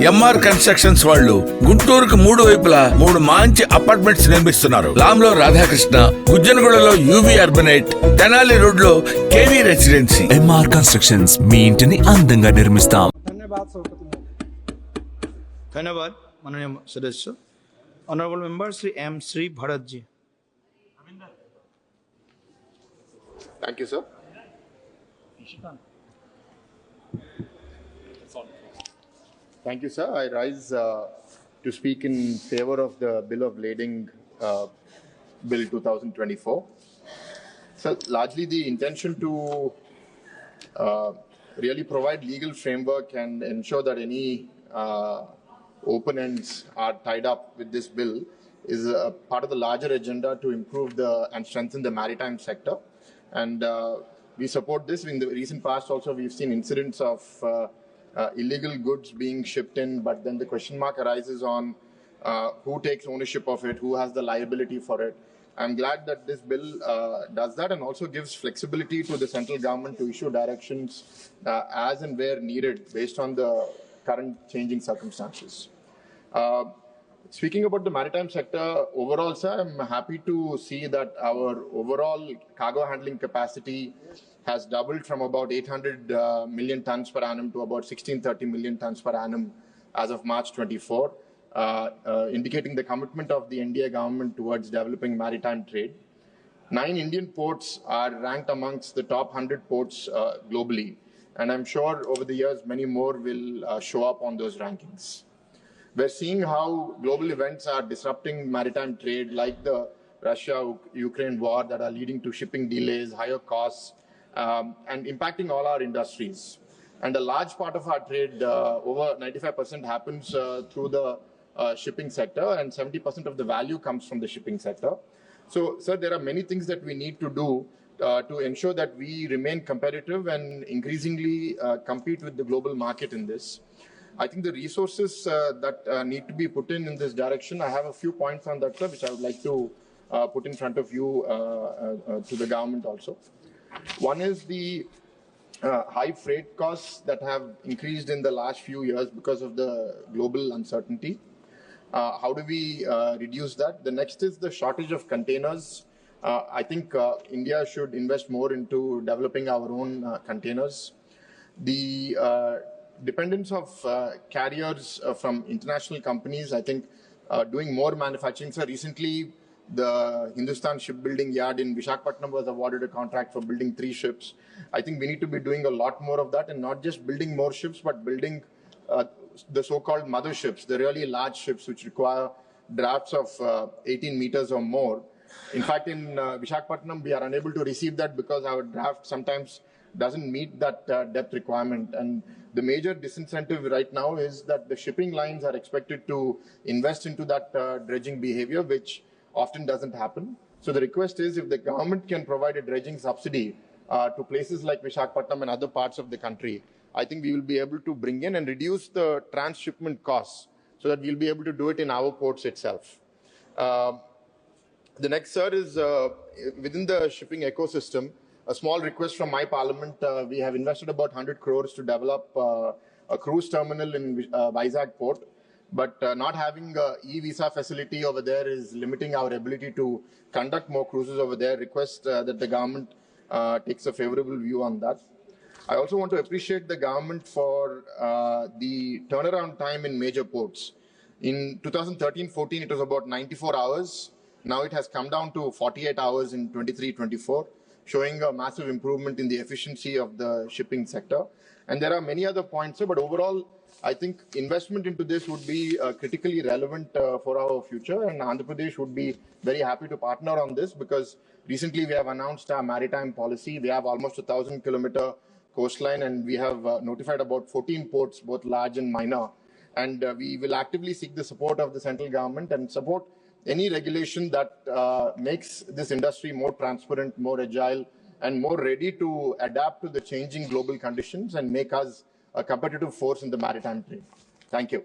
MR constructions వాళ్ళు గుంటూరుకు 3 వైపులా 3 మంచి అపార్ట్మెంట్స్ నిర్మిస్తున్నారు. లాంలో రాధాకృష్ణ, గుజ్జనగూడలో యువి అర్బనైట్, తెనాలి రోడ్ లో కేవీ రెసిడెన్సీ. ఎంఆర్ కన్స్ట్రక్షన్స్ మీ ఇంటిని అందంగా నిర్మిస్తాం. धन्यवाद माननीय सदस्य. Honourable member Shri M Shri Bharat ji. Thank you, sir. Thank you, sir. I rise to speak in favor of the Bill of Lading Bill 2024. So, largely the intention to really provide legal framework and ensure that any open ends are tied up with this bill is a part of the larger agenda to improve and strengthen the maritime sector. And we support this. In the recent past also, we've seen incidents of illegal goods being shipped in, but then the question mark arises on who takes ownership of it, who has the liability for it. I'm glad that this bill does that and also gives flexibility to the central government to issue directions as and where needed based on the current changing circumstances. Speaking about the maritime sector overall, sir, I'm happy to see that our overall cargo handling capacity has doubled from about 800 million tons per annum to about 1630 million tons per annum as of March 24, indicating the commitment of the NDA government towards developing maritime trade. 9 Indian ports are ranked amongst the top 100 ports globally, and I'm sure over the years many more will show up on those rankings. We're seeing how global events are disrupting maritime trade, like the Russia-Ukraine war, that are leading to shipping delays, higher costs, and impacting all our industries. And a large part of our trade, over 95%, happens through the shipping sector, and 70% of the value comes from the shipping sector. So, sir, there are many things that we need to do to ensure that we remain competitive and increasingly compete with the global market in this. I think the resources that need to be put in this direction, I have a few points on that, sir, which I would like to put in front of you to the government also. One is the high freight costs that have increased in the last few years because of the global uncertainty. How do we reduce that? The next is the shortage of containers. I think India should invest more into developing our own containers. The dependence of carriers from international companies, I think doing more manufacturing. So recently, the Hindustan Shipbuilding Yard in Visakhapatnam was awarded a contract for building 3 ships. I think we need to be doing a lot more of that, and not just building more ships, but building the so-called motherships, the really large ships which require drafts of 18 meters or more. In fact, in Visakhapatnam, we are unable to receive that because our draft sometimes doesn't meet that depth requirement. And the major disincentive right now is that the shipping lines are expected to invest into that dredging behavior, which often doesn't happen. So the request is, if the government can provide a dredging subsidy to places like Visakhapatnam and other parts of the country, I think we will be able to bring in and reduce the transshipment costs so that we'll be able to do it in our ports itself. The next, sir, is within the shipping ecosystem, a small request from my parliament. We have invested about 100 crores to develop a cruise terminal in Vizag port, but not having a e-visa facility over there is limiting our ability to conduct more cruises over there. Request that the government takes a favorable view on that. I also want to appreciate the government for the turnaround time in major ports. In 2013-14, it was about 94 hours. Now it has come down to 48 hours in 23-24. Showing a massive improvement in the efficiency of the shipping sector. And there are many other points, but overall, I think investment into this would be critically relevant for our future, and Andhra Pradesh would be very happy to partner on this, because recently we have announced our maritime policy. We have almost 1,000-kilometer coastline, and we have notified about 14 ports, both large and minor. And we will actively seek the support of the central government and support any regulation that makes this industry more transparent, more agile, and more ready to adapt to the changing global conditions and make us a competitive force in the maritime trade. Thank you.